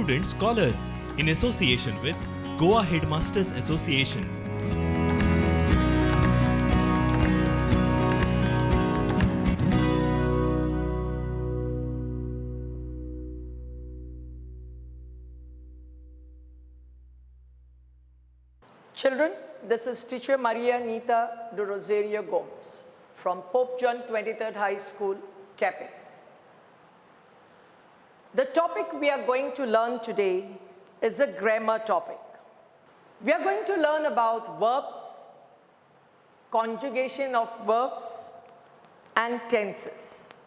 Prudent Scholars in association with Goa Headmasters Association. Children, this is teacher Maria Nita de Rosario Gomes from Pope John 23rd High School, Quepem. The topic we are going to learn today is a grammar topic. We are going to learn about verbs, conjugation of verbs, and tenses.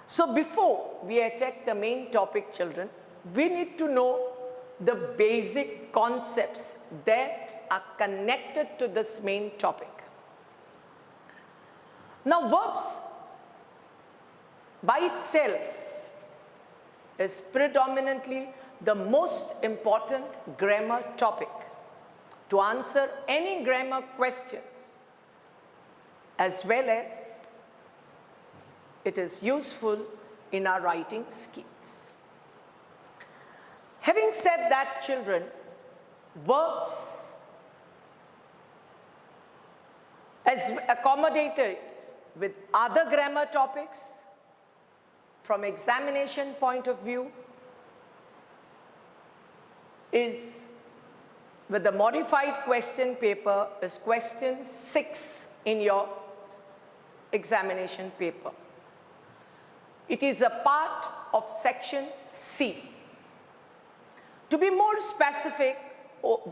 So before we attack the main topic, children, we need to know the basic concepts that are connected to this main topic. Now, verbs by itself is predominantly the most important grammar topic to answer any grammar questions, as well as it is useful in our writing skills. Having said that, children, verbs as accommodated with other grammar topics from examination point of view is with the modified question paper is question 6 in your examination paper. It is a part of section C. To be more specific,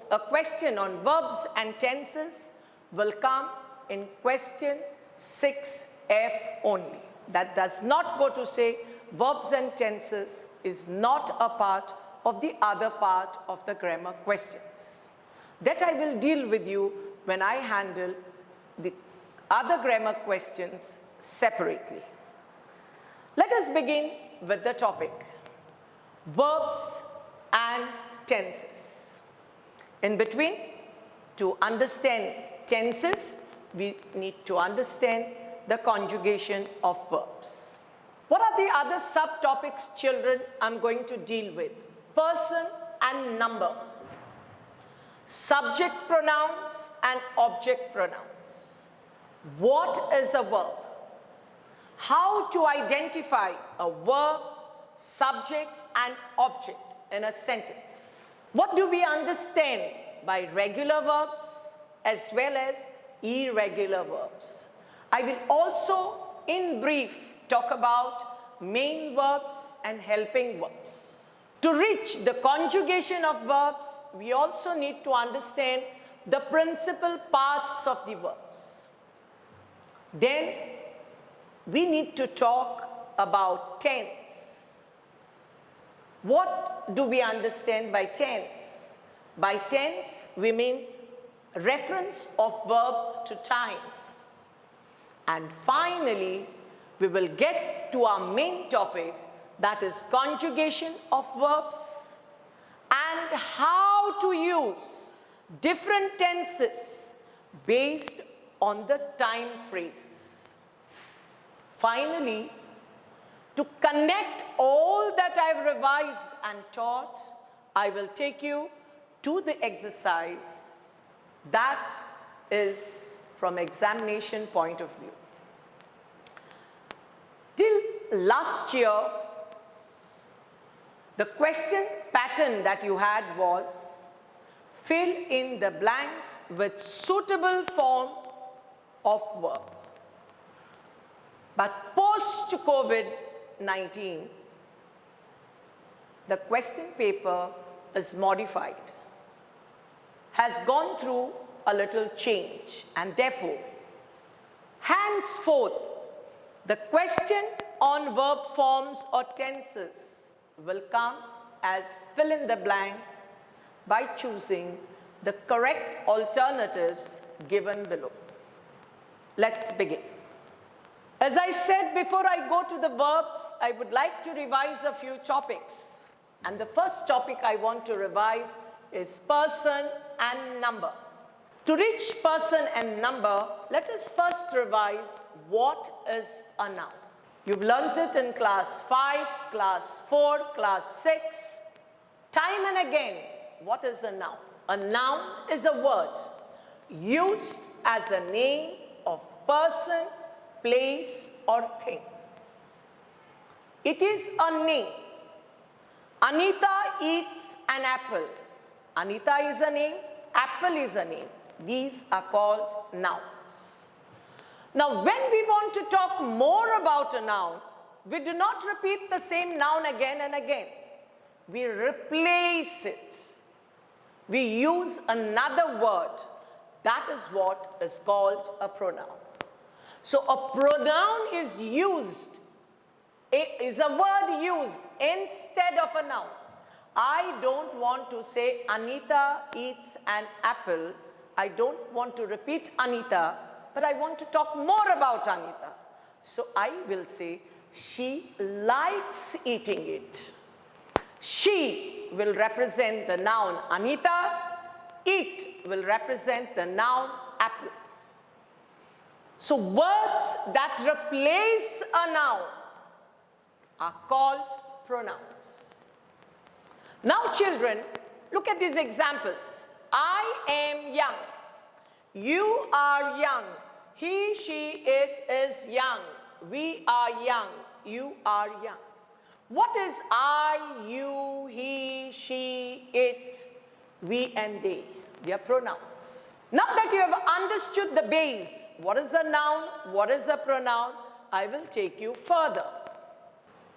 a question on verbs and tenses will come in question 6F only. That does not go to say verbs and tenses is not a part of the other part of the grammar questions. That I will deal with you when I handle the other grammar questions separately. Let us begin with the topic, verbs and tenses. In between, to understand tenses, we need to understand the conjugation of verbs. What are the other subtopics, children, I'm going to deal with? Person and number, subject pronouns and object pronouns. What is a verb? How to identify a verb, subject and object in a sentence. What do we understand by regular verbs as well as irregular verbs? I will also, in brief, talk about main verbs and helping verbs. To reach the conjugation of verbs, we also need to understand the principal parts of the verbs. Then, we need to talk about tense. What do we understand by tense? By tense, we mean reference of verb to time. And finally, we will get to our main topic, that is conjugation of verbs and how to use different tenses based on the time phrases. Finally, to connect all that I've revised and taught, I will take you to the exercise that is from examination point of view. Till last year, the question pattern that you had was fill in the blanks with suitable form of verb. But post-COVID-19, the question paper is modified, has gone through a little change, and therefore, henceforth, the question on verb forms or tenses will come as fill in the blank by choosing the correct alternatives given below. Let's begin. As I said before I go to the verbs, I would like to revise a few topics. And the first topic I want to revise is person and number. To reach person and number, let us first revise what is a noun. You've learnt it in class 5, class 4, class 6, time and again, what is a noun? A noun is a word used as a name of person, place, or thing. It is a name. Anita eats an apple. Anita is a name, apple is a name. These are called nouns. Now, when we want to talk more about a noun, we do not repeat the same noun again and again. We replace it. We use another word. That is what is called a pronoun. So a pronoun is used, it is a word used instead of a noun. I don't want to say Anita eats an apple. I don't want to repeat Anita, but I want to talk more about Anita. So I will say she likes eating it. She will represent the noun Anita. It will represent the noun apple. So words that replace a noun are called pronouns. Now children, look at these examples. I am young. You are young. He, she, it is young. We are young. You are young. What is I, you, he, she, it, we, and they? They are pronouns. Now that you have understood the base, what is a noun, what is a pronoun, I will take you further.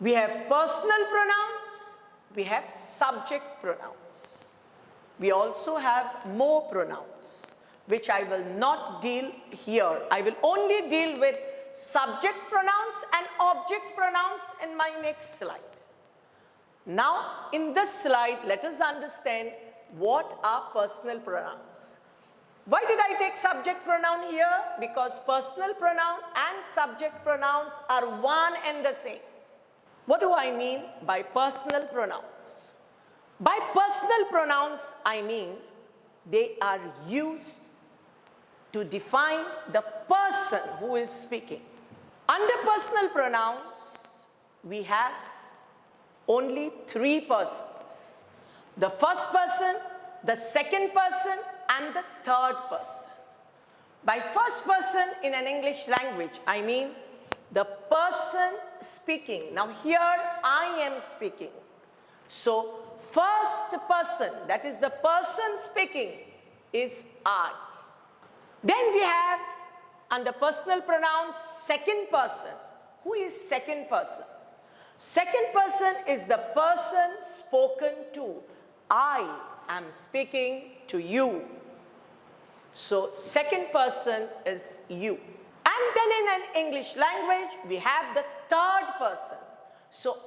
We have personal pronouns, we have subject pronouns. We also have more pronouns, which I will not deal here. I will only deal with subject pronouns and object pronouns in my next slide. Now, in this slide, let us understand what are personal pronouns. Why did I take subject pronoun here? Because personal pronoun and subject pronouns are one and the same. What do I mean by personal pronouns? By personal pronouns, I mean they are used to define the person who is speaking. Under personal pronouns, we have only three persons. The first person, the second person, and the third person. By first person in an English language, I mean the person speaking. Now here I am speaking. So first person, that is the person speaking, is I. Then we have under personal pronouns second person. Who is second person? Second person is the person spoken to. I am speaking to you. So second person is you. And then in an English language, we have the third person. So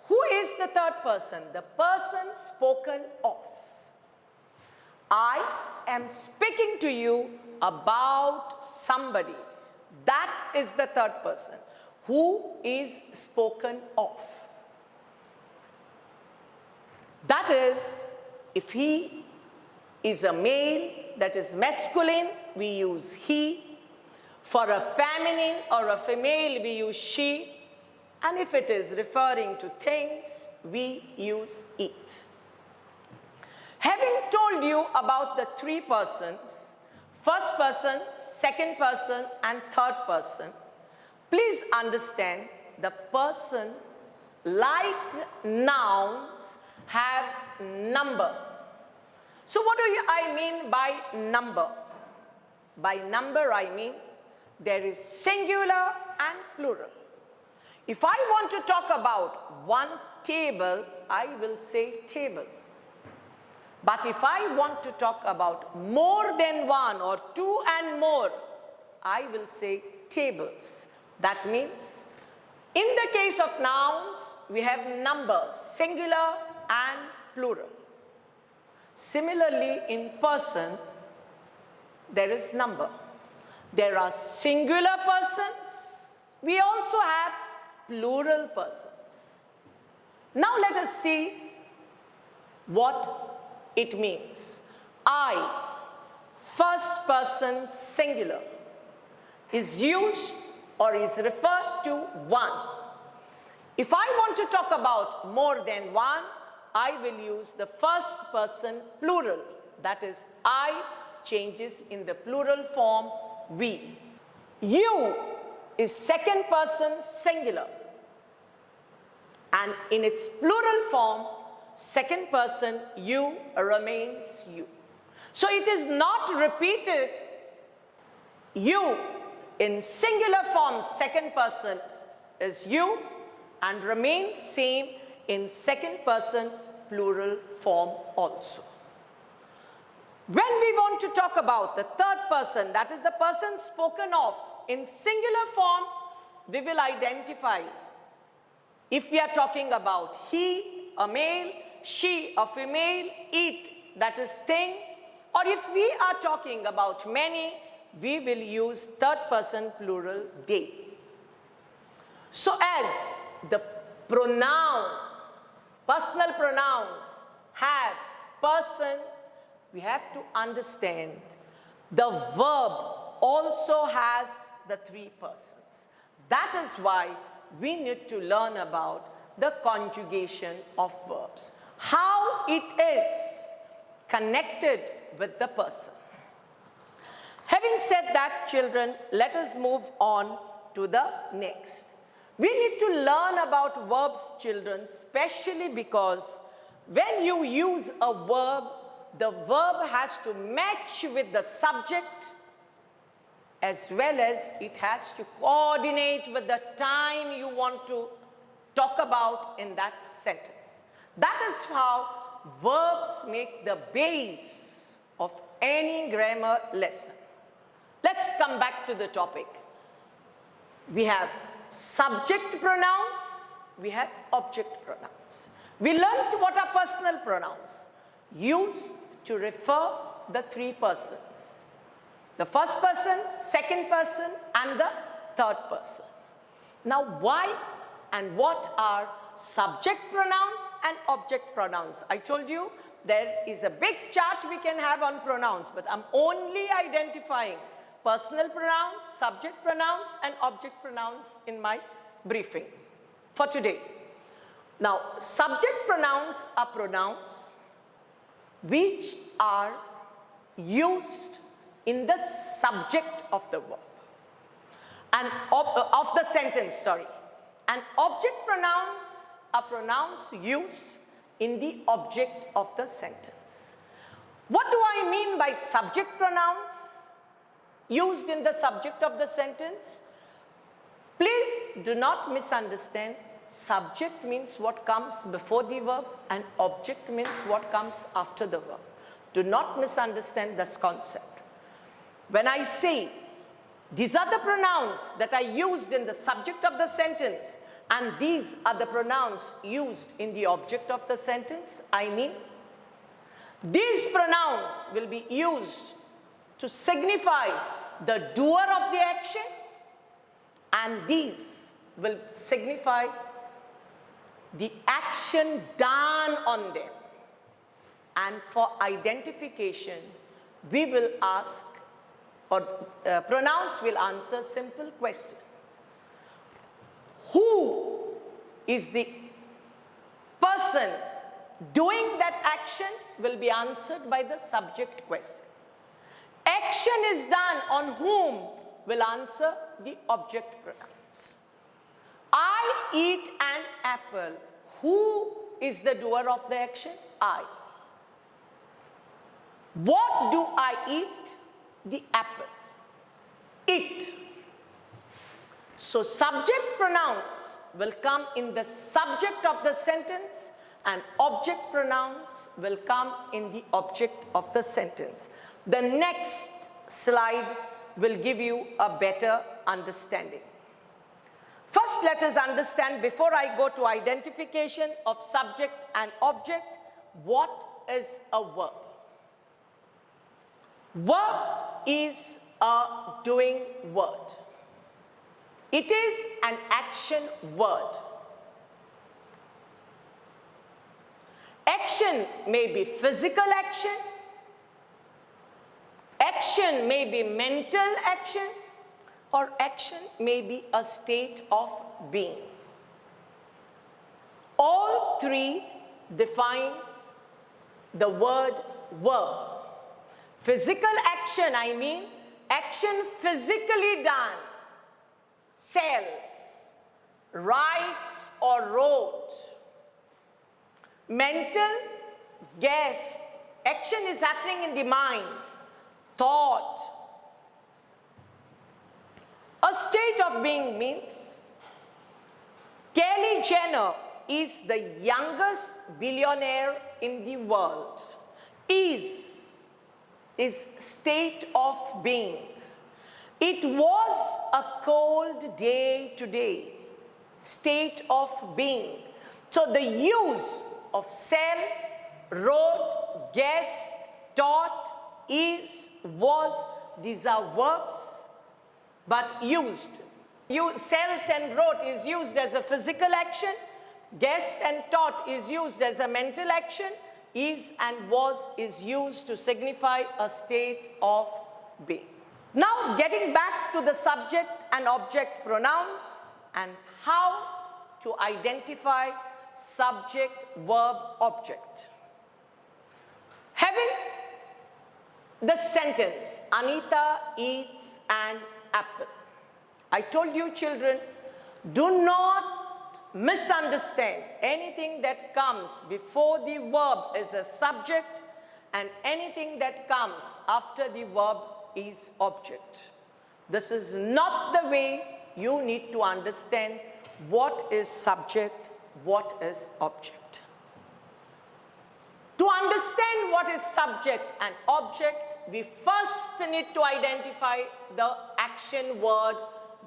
who is the third person? The person spoken of. I am speaking to you about somebody. That is the third person. Who is spoken of? That is, if he is a male, that is masculine, we use he. For a feminine or a female, we use she. And if it is referring to things, we use it. Having told you about the three persons, first person, second person, and third person, please understand the persons, like nouns, have number. So what do I mean by number? By number, I mean there is singular and plural. If I want to talk about one table, I will say table. But if I want to talk about more than one or two and more, I will say tables. That means, in the case of nouns, we have numbers, singular and plural. Similarly, in person, there is number. There are singular persons. We also have plural persons. Now let us see what it means. I, first person singular, is used or is referred to one. If I want to talk about more than one, I will use the first person plural. That is, I changes in the plural form we. You is second person singular. And in its plural form, second person you remains you. So it is not repeated. You in singular form, second person is you, and remains same in second person plural form also. When we want to talk about the third person, that is the person spoken of in singular form, we will identify if we are talking about he, a male, she, a female, it, that is thing, or if we are talking about many, we will use third person plural they. So as the pronouns, personal pronouns have person, we have to understand the verb also has the three persons. That is why we need to learn about the conjugation of verbs, how it is connected with the person. Having said that, children, let us move on to the next. We need to learn about verbs, children, especially because when you use a verb, the verb has to match with the subject as well as it has to coordinate with the time you want to talk about in that sentence. That is how verbs make the base of any grammar lesson. Let's come back to the topic. We have subject pronouns, we have object pronouns. We learned what are personal pronouns, used to refer the three persons. The first person, second person, and the third person. Now, why and what are subject pronouns and object pronouns? I told you there is a big chart we can have on pronouns, but I'm only identifying personal pronouns, subject pronouns, and object pronouns in my briefing for today. Now, subject pronouns are pronouns which are used in the subject of the verb, and of the sentence, sorry. And object pronouns are pronouns used in the object of the sentence. What do I mean by subject pronouns used in the subject of the sentence? Please do not misunderstand. Subject means what comes before the verb and object means what comes after the verb. Do not misunderstand this concept. When I say these are the pronouns that are used in the subject of the sentence and these are the pronouns used in the object of the sentence, I mean these pronouns will be used to signify the doer of the action and these will signify the action done on them. And for identification, we will ask, or pronouns will answer simple question. Who is the person doing that action will be answered by the subject question. Action is done on whom will answer the object pronouns. I eat an apple. Who is the doer of the action? I. What do I eat? The apple. It. So subject pronouns will come in the subject of the sentence and object pronouns will come in the object of the sentence. The next slide will give you a better understanding. First, let us understand, before I go to identification of subject and object, what is a verb? Verb is a doing word. It is an action word. Action may be physical action. Action may be mental action, or action may be a state of being. All three define the word verb. Physical action, I mean action physically done. Sells, writes or wrote. Mental, guessed. Action is happening in the mind. Thought. A state of being means Kylie Jenner is the youngest billionaire in the world. Is state of being. It was a cold day today. State of being. So the use of sell, wrote, guessed, taught, is, was, these are verbs, but used. Sells and wrote is used as a physical action. Guessed and taught is used as a mental action. Is and was is used to signify a state of being. Now getting back to the subject and object pronouns and how to identify subject, verb, object. Having the sentence, Anita eats an apple. I told you children, do not misunderstand. Anything that comes before the verb is a subject and anything that comes after the verb is object. This is not the way you need to understand what is subject, what is object. To understand what is subject and object, we first need to identify the action word,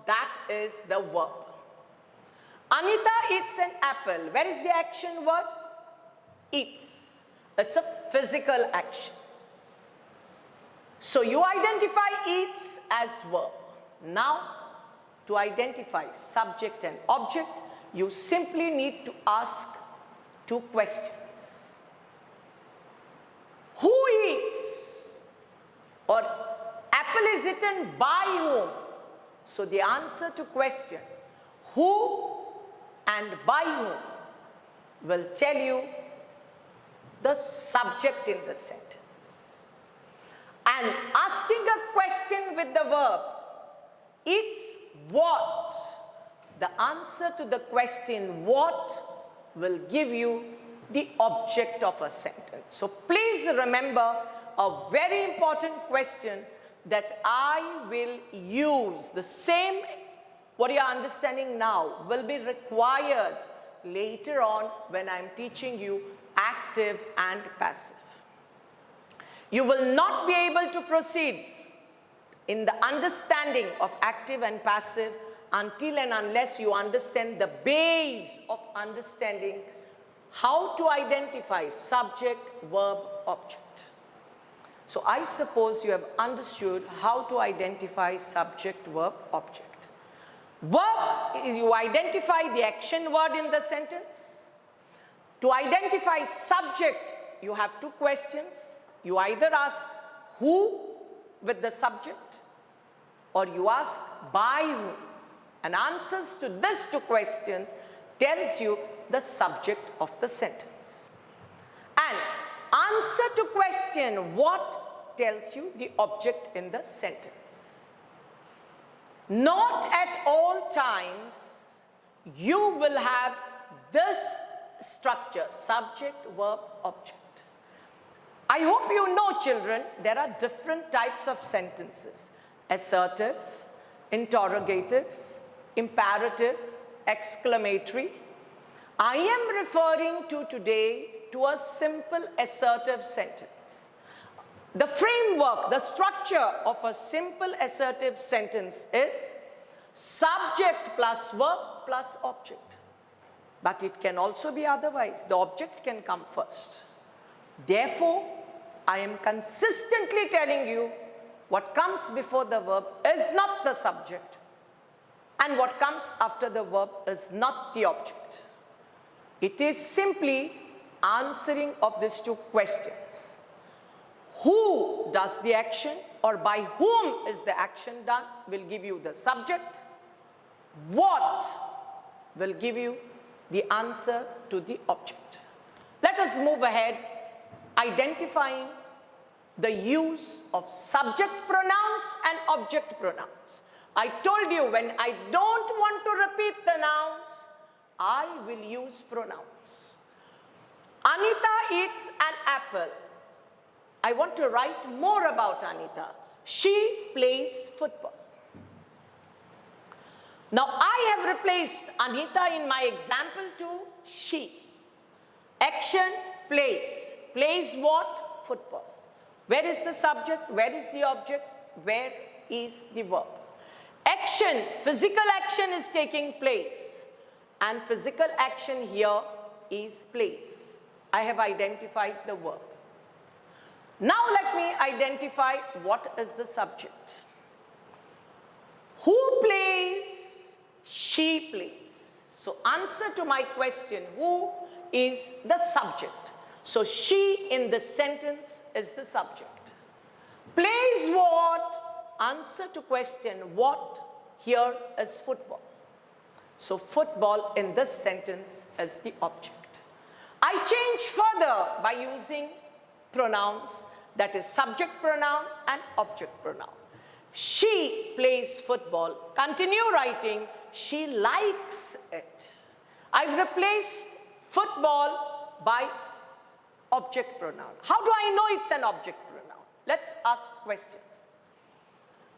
that is the verb. Anita eats an apple. Where is the action word? Eats. It's a physical action. So you identify eats as verb. Now, to identify subject and object, you simply need to ask two questions. Who eats? Or apple is eaten by whom? So the answer to question who and by whom will tell you the subject in the sentence. And asking a question with the verb, it's what? The answer to the question what will give you the object of a sentence. So please remember a very important question that I will use. The same, what you are understanding now, will be required later on when I'm teaching you active and passive. You will not be able to proceed in the understanding of active and passive until and unless you understand the base of understanding how to identify subject, verb, object. So I suppose you have understood how to identify subject, verb, object. Verb is you identify the action word in the sentence. To identify subject, you have two questions. You either ask who with the subject or you ask by whom. And answers to these two questions tells you the subject of the sentence. And answer to question what tells you the object in the sentence. Not at all times you will have this structure, subject, verb, object. I hope you know, children, there are different types of sentences. Assertive, interrogative, imperative, exclamatory. I am referring to today to a simple assertive sentence. The framework, the structure of a simple assertive sentence is subject plus verb plus object. But it can also be otherwise. The object can come first. Therefore, I am consistently telling you what comes before the verb is not the subject and what comes after the verb is not the object. It is simply answering of these two questions. Who does the action or by whom is the action done will give you the subject. What will give you the answer to the object. Let us move ahead, identifying the use of subject pronouns and object pronouns. I told you when I don't want to repeat the nouns, I will use pronouns. Anita eats an apple. I want to write more about Anita. She plays football. Now I have replaced Anita in my example to she. Action, plays. Plays what? Football. Where is the subject? Where is the object? Where is the verb? Action, physical action is taking place. And physical action here is plays. I have identified the verb. Now let me identify what is the subject. Who plays? She plays. So answer to my question, who is the subject? So she in the sentence is the subject. Plays what? Answer to question what? Here is football. So football in this sentence is the object. I change further by using pronouns, that is subject pronoun and object pronoun. She plays football. Continue writing, she likes it. I've replaced football by object pronoun. How do I know it's an object pronoun? Let's ask questions.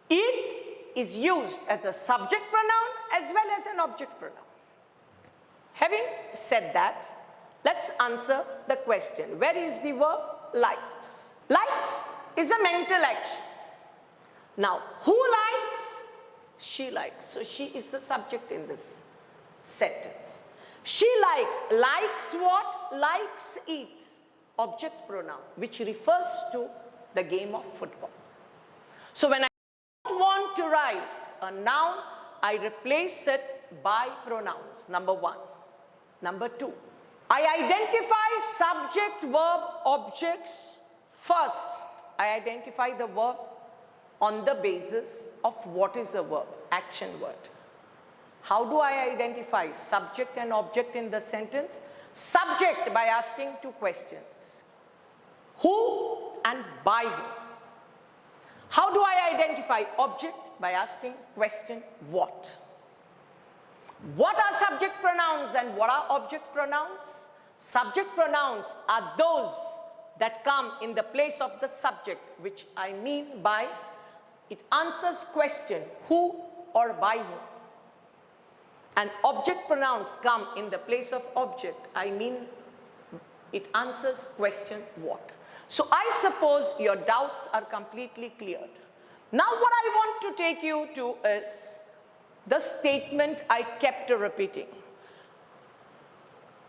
It is used as a subject pronoun as well as an object pronoun. Having said that, let's answer the question. Where is the verb? Likes. Likes is a mental action. Now, who likes? She likes. So she is the subject in this sentence. She likes. Likes what? Likes eat. Object pronoun, which refers to the game of football. So when I don't want to write a noun, I replace it by pronouns, number one. Number two, I identify subject, verb, objects first. I identify the verb on the basis of what is a verb, action word. How do I identify subject and object in the sentence? Subject by asking two questions. Who and by whom? How do I identify object? By asking question what? What are subject pronouns and what are object pronouns? Subject pronouns are those that come in the place of the subject, which I mean by it answers question who or by whom. And object pronouns come in the place of object. I mean, it answers question what. So I suppose your doubts are completely cleared. Now what I want to take you to is the statement I kept repeating.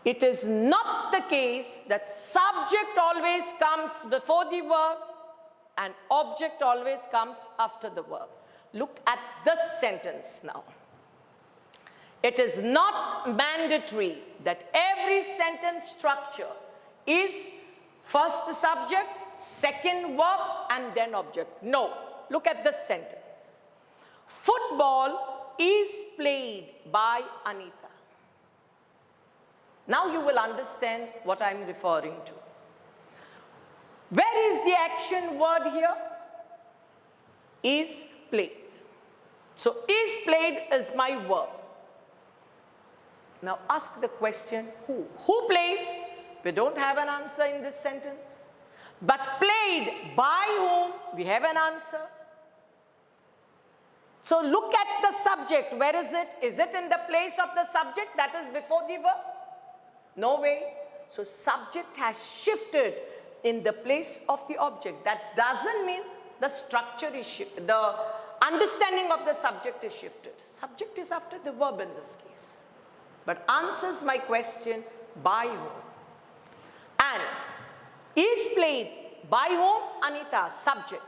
It is not the case that subject always comes before the verb and object always comes after the verb. Look at this sentence now. It is not mandatory that every sentence structure is first the subject, second verb, and then object. No, look at this sentence. Football is played by Anita. Now you will understand what I'm referring to. Where is the action word here? Is played. So is played is my verb. Now ask the question who? Who plays? We don't have an answer in this sentence. But played by whom? We have an answer. So look at the subject. Where is it? Is it in the place of the subject that is before the verb? No way. So subject has shifted in the place of the object. That doesn't mean the structure is shifted. The understanding of the subject is shifted. Subject is after the verb in this case. But answers my question by whom. And is played by whom? Anita, subject.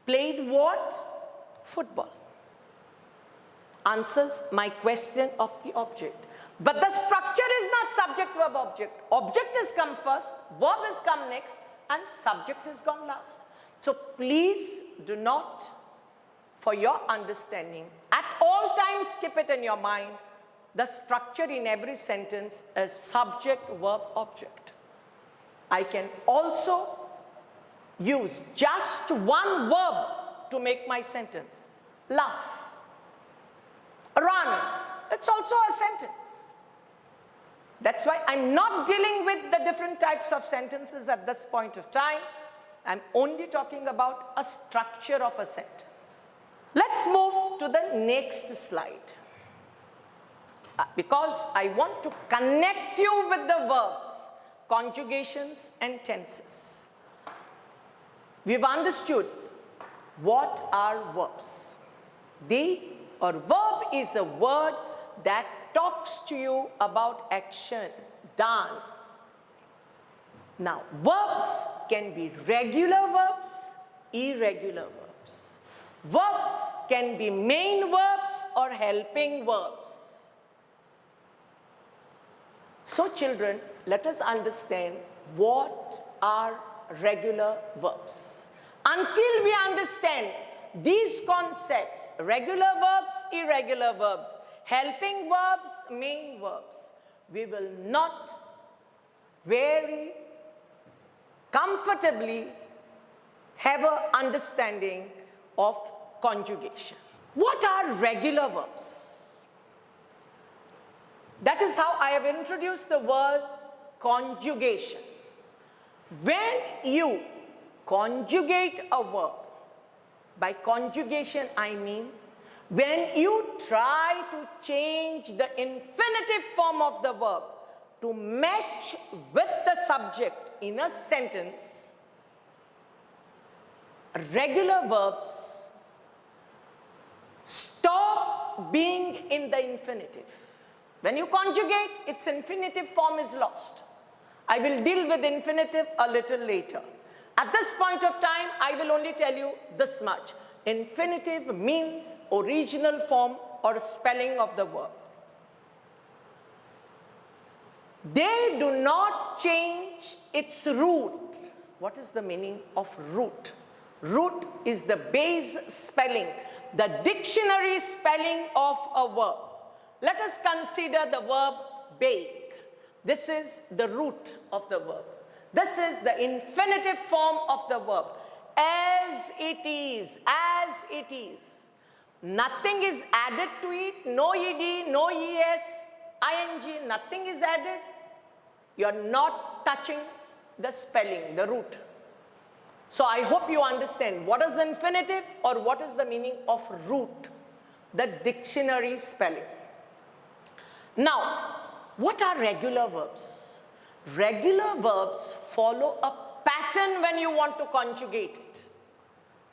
Played what? Football. Answers my question of the object. But the structure is not subject, verb, object. Object has come first, verb has come next, and subject has gone last. So please do not, for your understanding, at all times keep it in your mind, the structure in every sentence is subject, verb, object. I can also use just one verb to make my sentence. Laugh, run, it's also a sentence. That's why I'm not dealing with the different types of sentences at this point of time. I'm only talking about a structure of a sentence. Let's move to the next slide. Because I want to connect you with the verbs, conjugations and tenses. We've understood what are verbs. Verb is a word that talks to you about action, done. Now, verbs can be regular verbs, irregular verbs. Verbs can be main verbs or helping verbs. So children, let us understand what are regular verbs. Until we understand these concepts, regular verbs, irregular verbs, helping verbs, main verbs, we will not very comfortably have an understanding of conjugation. What are regular verbs? That is how I have introduced the word conjugation. When you conjugate a verb, by conjugation I mean when you try to change the infinitive form of the verb to match with the subject in a sentence, regular verbs stop being in the infinitive. When you conjugate, its infinitive form is lost. I will deal with infinitive a little later. At this point of time, I will only tell you this much. Infinitive means original form or spelling of the verb. They do not change its root. What is the meaning of root? Root is the base spelling, the dictionary spelling of a verb. Let us consider the verb bake. This is the root of the verb. This is the infinitive form of the verb. As it is, as it is. Nothing is added to it, no ed, no es, ing, nothing is added. You are not touching the spelling, the root. So I hope you understand what is infinitive or what is the meaning of root, the dictionary spelling. Now, what are regular verbs? Regular verbs follow a pattern when you want to conjugate it.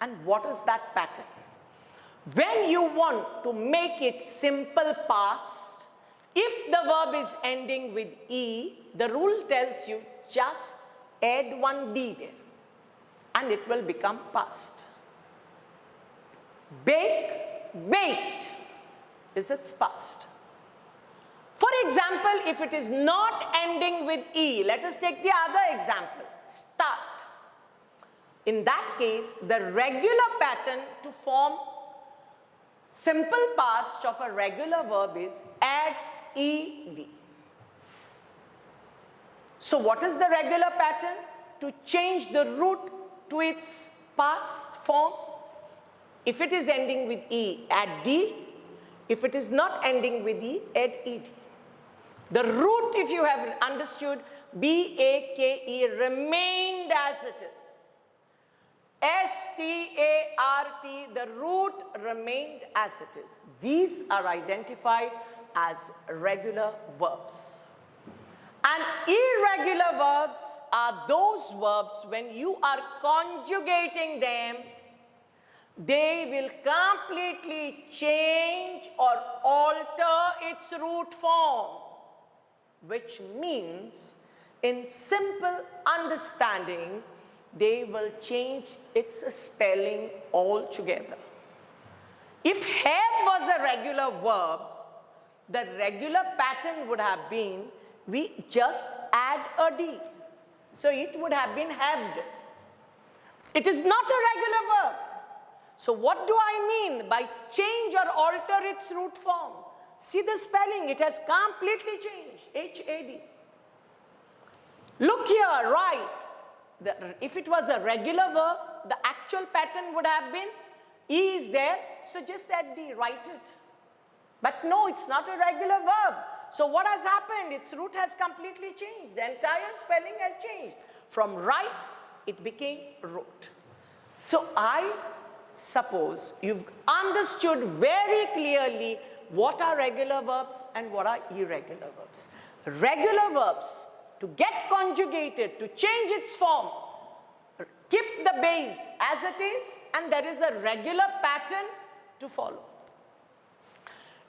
And what is that pattern? When you want to make it simple past, if the verb is ending with E, the rule tells you just add one D there and it will become past. Bake, baked is its past. For example, if it is not ending with E, let us take the other example, start. In that case, the regular pattern to form simple past of a regular verb is add ed. So what is the regular pattern? To change the root to its past form. If it is ending with E, add D. If it is not ending with E, add ed. The root, if you have understood, B-A-K-E remained as it is. S-T-A-R-T, the root remained as it is. These are identified as regular verbs. And irregular verbs are those verbs when you are conjugating them, they will completely change or alter its root form. Which means, in simple understanding, they will change its spelling altogether. If have was a regular verb, the regular pattern would have been, we just add a D. So it would have been haved. It is not a regular verb. So what do I mean by change or alter its root form? See the spelling, it has completely changed, H-A-D. Look here, right. If it was a regular verb, the actual pattern would have been E is there, so just add D, write it. But no, it's not a regular verb. So what has happened? Its root has completely changed. The entire spelling has changed. From right, it became root. So I suppose you've understood very clearly what are regular verbs and what are irregular verbs. Regular verbs, to get conjugated, to change its form, keep the base as it is, and there is a regular pattern to follow.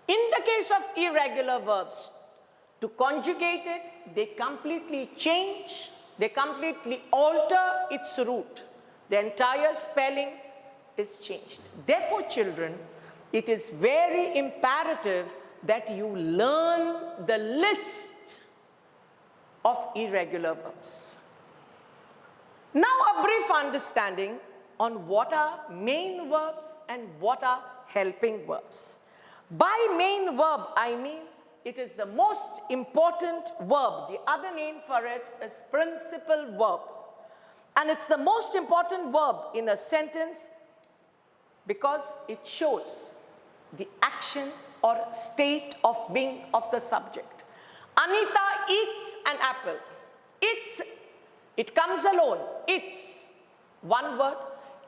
In the case of irregular verbs, to conjugate it, they completely change, they completely alter its root. The entire spelling is changed. Therefore, children, it is very imperative that you learn the list of irregular verbs. Now, a brief understanding on what are main verbs and what are helping verbs. By main verb, I mean it is the most important verb. The other name for it is principal verb. And it's the most important verb in a sentence because it shows the action or state of being of the subject. Anita eats an apple. It comes alone. It's one word.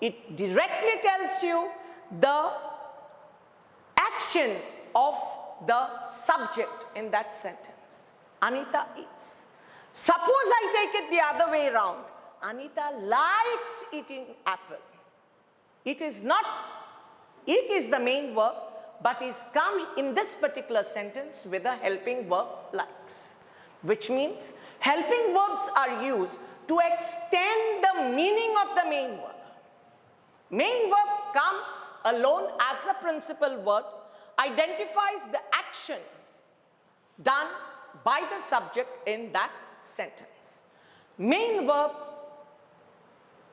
It directly tells you the action of the subject in that sentence. Anita eats. Suppose I take it the other way around. Anita likes eating apple. It is the main verb, but is come in this particular sentence with a helping verb likes, which means helping verbs are used to extend the meaning of the main verb. Main verb comes alone as a principal word, identifies the action done by the subject in that sentence. Main verb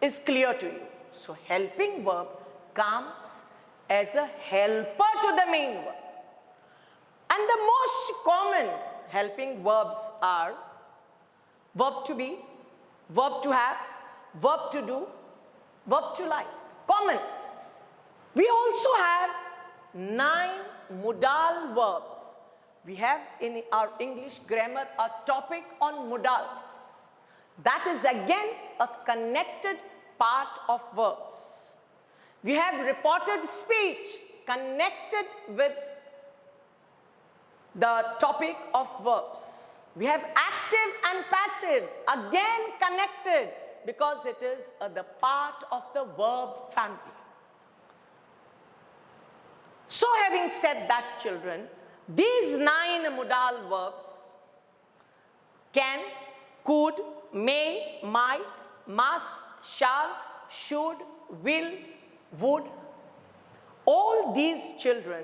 is clear to you. So helping verb comes as a helper to the main verb. And the most common helping verbs are verb to be, verb to have, verb to do, verb to like. Common. We also have 9 modal verbs. We have in our English grammar a topic on modals. That is again a connected part of verbs. We have reported speech connected with the topic of verbs. We have active and passive again connected because it is the part of the verb family. So having said that, children, these 9 modal verbs can, could, may, might, must, shall, should, will, would. All these children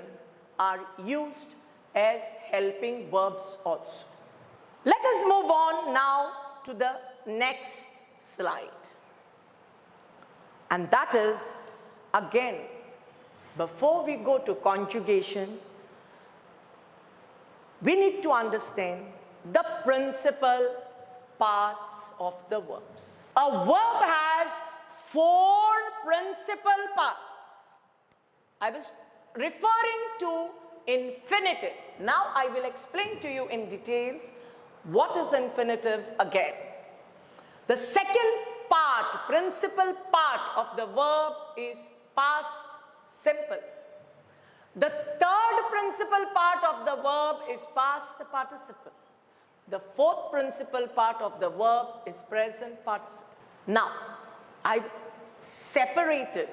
are used as helping verbs also. Let us move on now to the next slide. And that is, again, before we go to conjugation, we need to understand the principal parts of the verbs. A verb has 4 principal parts. I was referring to infinitive. Now I will explain to you in details what is infinitive again. The second part, principal part of the verb is past simple. The third principal part of the verb is past participle. The fourth principal part of the verb is present participle. Now, I've separated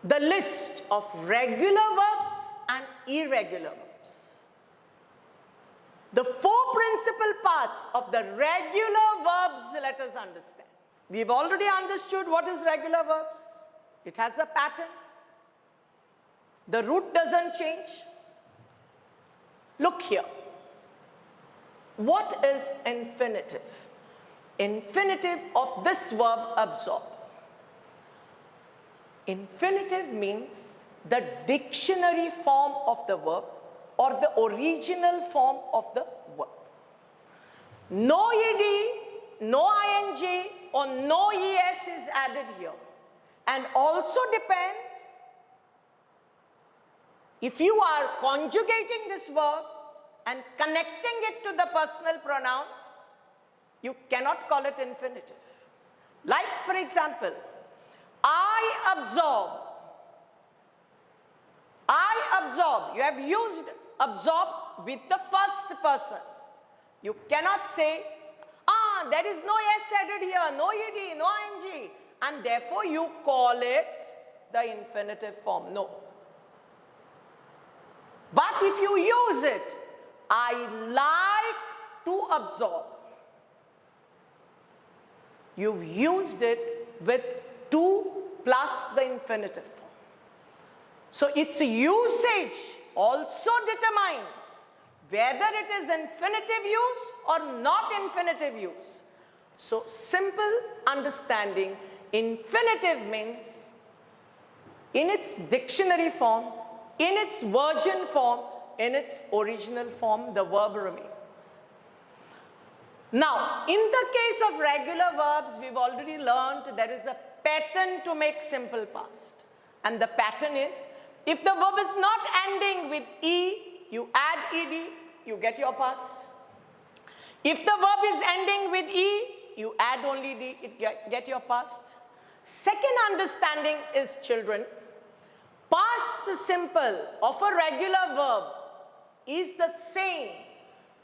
the list of regular verbs and irregular verbs. The 4 principal parts of the regular verbs, let us understand. We've already understood what is regular verbs. It has a pattern. The root doesn't change. Look here. What is infinitive? Infinitive of this verb absorb. Infinitive means the dictionary form of the verb or the original form of the verb. No ed, no ing or no es is added here. And also depends if you are conjugating this verb and connecting it to the personal pronoun, you cannot call it infinitive. Like for example, I absorb. I absorb. You have used absorb with the first person. You cannot say, there is no s added here, no ed, no ing, and therefore you call it the infinitive form. No. But if you use it, I like to absorb. You've used it with to plus the infinitive form. So its usage also determines whether it is infinitive use or not infinitive use. So simple understanding, infinitive means in its dictionary form, in its virgin form, in its original form, the verb remains. Now, in the case of regular verbs, we've already learned there is a pattern to make simple past. And the pattern is, if the verb is not ending with E, you add ed, you get your past. If the verb is ending with E, you add only d, get your past. Second understanding is, children, past simple of a regular verb is the same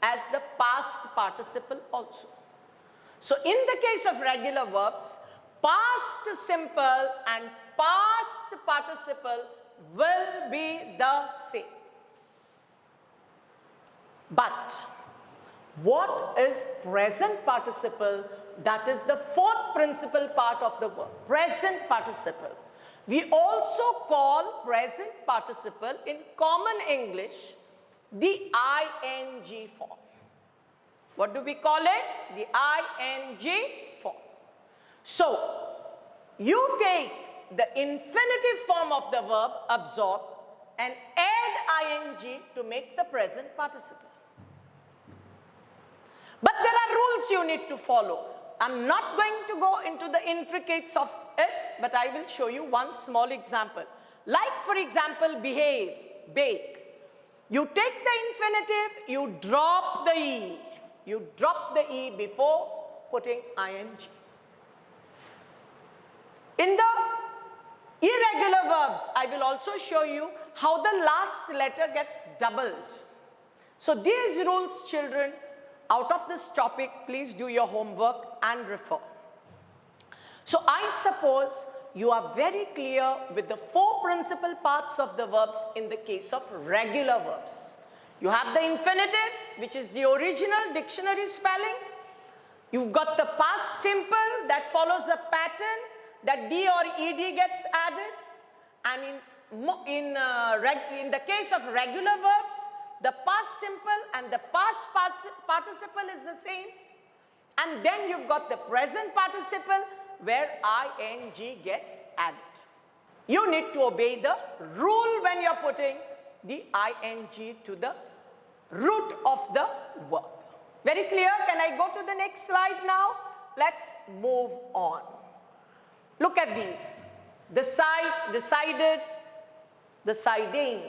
as the past participle also. So in the case of regular verbs, past simple and past participle will be the same. But what is present participle? That is the fourth principal part of the verb, present participle. We also call present participle in common English the ing form. What do we call it? The ing form. So, you take the infinitive form of the verb absorb and add ing to make the present participle. But there are rules you need to follow. I'm not going to go into the intricacies of it, but I will show you one small example. Like for example, behave, bake. You take the infinitive, you drop the E. You drop the E before putting ing. In the irregular verbs, I will also show you how the last letter gets doubled. So these rules, children, out of this topic, please do your homework and refer. So I suppose you are very clear with the four principal parts of the verbs in the case of regular verbs. You have the infinitive, which is the original dictionary spelling. You've got the past simple that follows a pattern that d or ed gets added. And in the case of regular verbs, the past simple and the past participle is the same. And then you've got the present participle where ing gets added. You need to obey the rule when you're putting the ing to the root of the verb. Very clear? Can I go to the next slide now? Let's move on. Look at these. Decide, decided, deciding.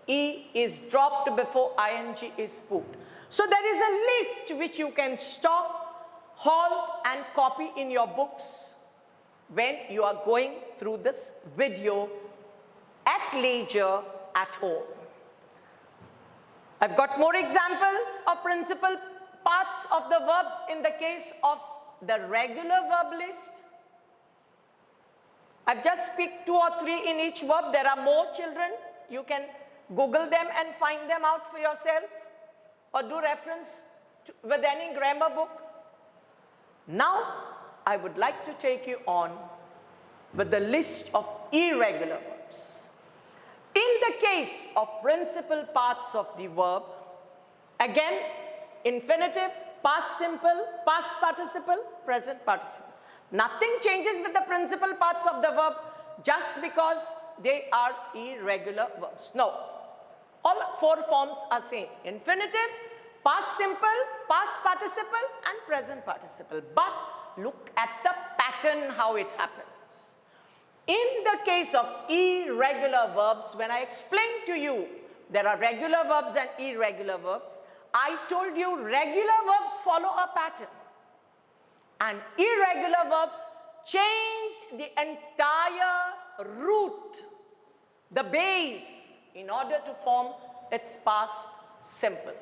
E is dropped before ing is put. So there is a list which you can stop, halt and copy in your books when you are going through this video at leisure at home. I've got more examples of principal parts of the verbs in the case of the regular verb list. I've just picked 2 or 3 in each verb. There are more, children. You can Google them and find them out for yourself, or do reference with any grammar book. Now, I would like to take you on with the list of irregular verbs. In the case of principal parts of the verb, again, infinitive, past simple, past participle, present participle. Nothing changes with the principal parts of the verb. just because they are irregular verbs. No. All four forms are same. Infinitive, past simple, past participle and present participle. But look at the pattern how it happens. In the case of irregular verbs, when I explained to you there are regular verbs and irregular verbs, I told you regular verbs follow a pattern and irregular verbs change the entire root, the base, in order to form its past simple.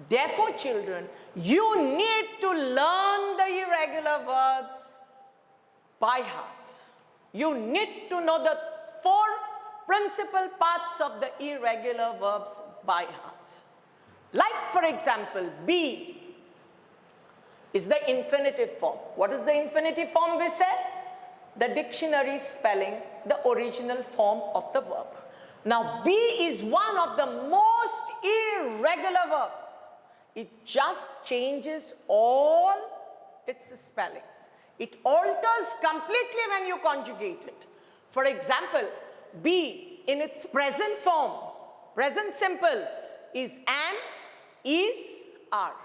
Therefore, children, you need to learn the irregular verbs by heart. You need to know the four principal parts of the irregular verbs by heart. Like, for example, be is the infinitive form. What is the infinitive form we said? The dictionary spelling, the original form of the verb. Now, be is one of the most irregular verbs. It just changes all its spellings. It alters completely when you conjugate it. For example, be in its present form, present simple, is am, is, are.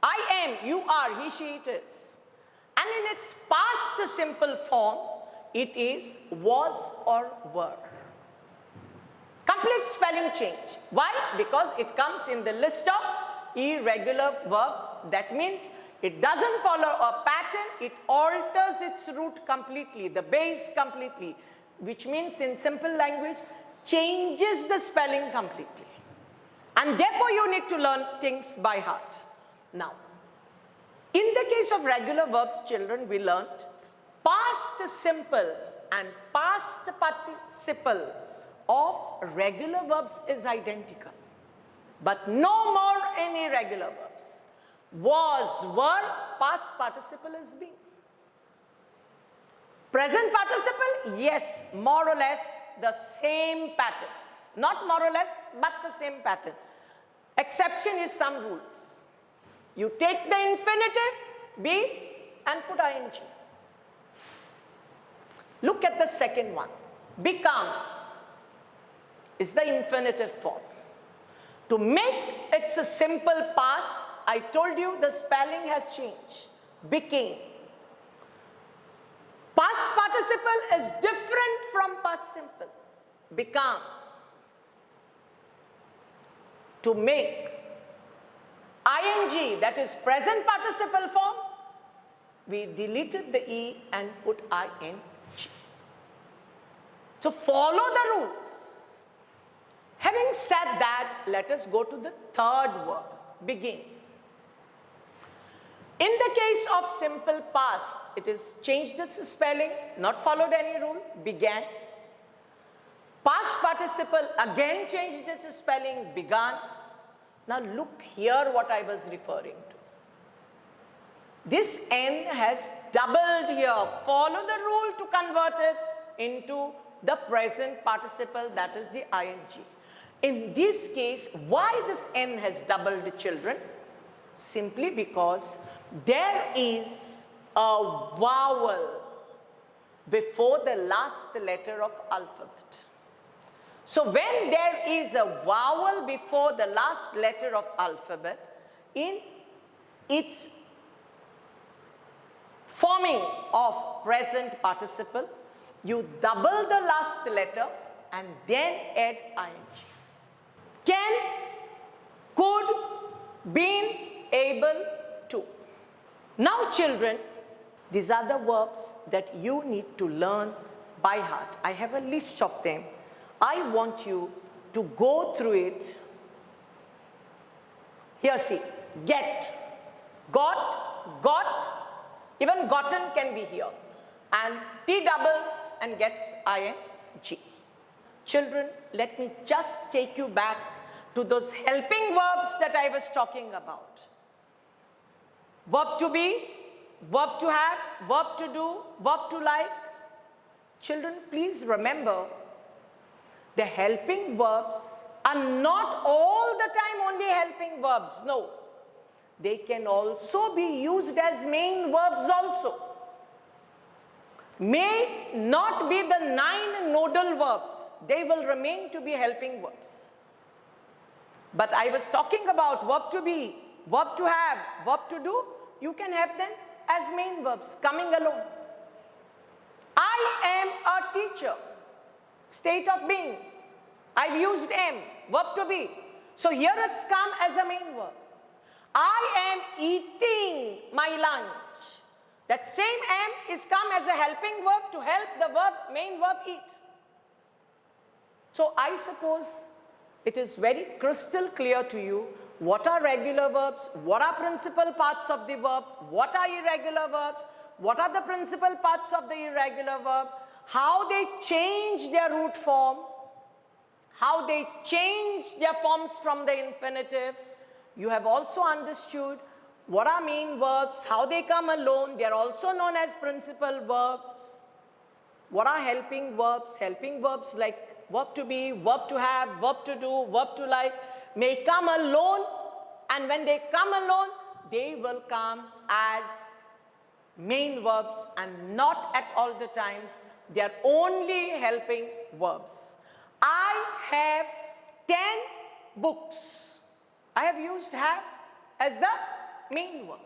I am, you are, he, she, it is. And in its past simple form, it is was or were. Complete spelling change. Why? Because it comes in the list of irregular verb. That means it doesn't follow a pattern, it alters its root completely, the base completely, which means in simple language, changes the spelling completely. And therefore you need to learn things by heart. Now, in the case of regular verbs, children, we learned past simple and past participle of regular verbs is identical, but no more in irregular verbs. Was, were, past participle is being. Present participle, yes, more or less the same pattern. Not more or less, but the same pattern. Exception is some rules. You take the infinitive, be, and put ing. Look at the second one. Become is the infinitive form. To make it a simple past, I told you the spelling has changed. Became. Past participle is different from past simple. Become. To make ing, that is present participle form, we deleted the e and put ing. So follow the rules. Having said that, let us go to the third word, begin. In the case of simple past, it is changed its spelling, not followed any rule, began. Past participle again changed its spelling, began. Now look here what I was referring to. This n has doubled here. Follow the rule to convert it into the present participle, that is the ing. In this case, why this n has doubled, children? Simply because there is a vowel before the last letter of alphabet. So when there is a vowel before the last letter of alphabet, in its forming of present participle, you double the last letter and then add ing. Can, could, been, able to. Now children, these are the verbs that you need to learn by heart. I have a list of them. I want you to go through it. Here see, get, got, even gotten can be here. And T doubles and gets ing. Children, let me just take you back to those helping verbs that I was talking about. Verb to be, verb to have, verb to do, verb to like. Children, please remember, the helping verbs are not all the time only helping verbs. No. They can also be used as main verbs also. may not be the 9 nodal verbs. They will remain to be helping verbs. But I was talking about verb to be, verb to have, verb to do. You can have them as main verbs coming alone. I am a teacher. State of being. I've used am, verb to be. So here it's come as a main verb. I am eating my lunch. That same am is come as a helping verb to help the verb, main verb eat. So I suppose it is very crystal clear to you what are regular verbs, what are principal parts of the verb, what are irregular verbs, what are the principal parts of the irregular verb, how they change their root form, how they change their forms from the infinitive. You have also understood what are main verbs, how they come alone. They are also known as principal verbs. What are helping verbs? Helping verbs like verb to be, verb to have, verb to do, verb to like may come alone, and when they come alone, they will come as main verbs and not at all the times. They are only helping verbs. I have 10 books. I have used have as the main verb.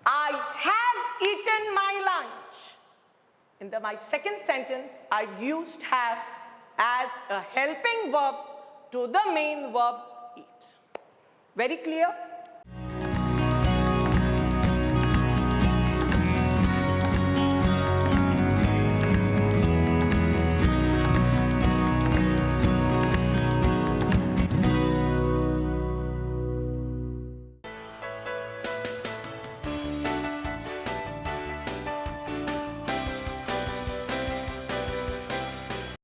I have eaten my lunch. In my second sentence, I used have as a helping verb to the main verb eat. Very clear?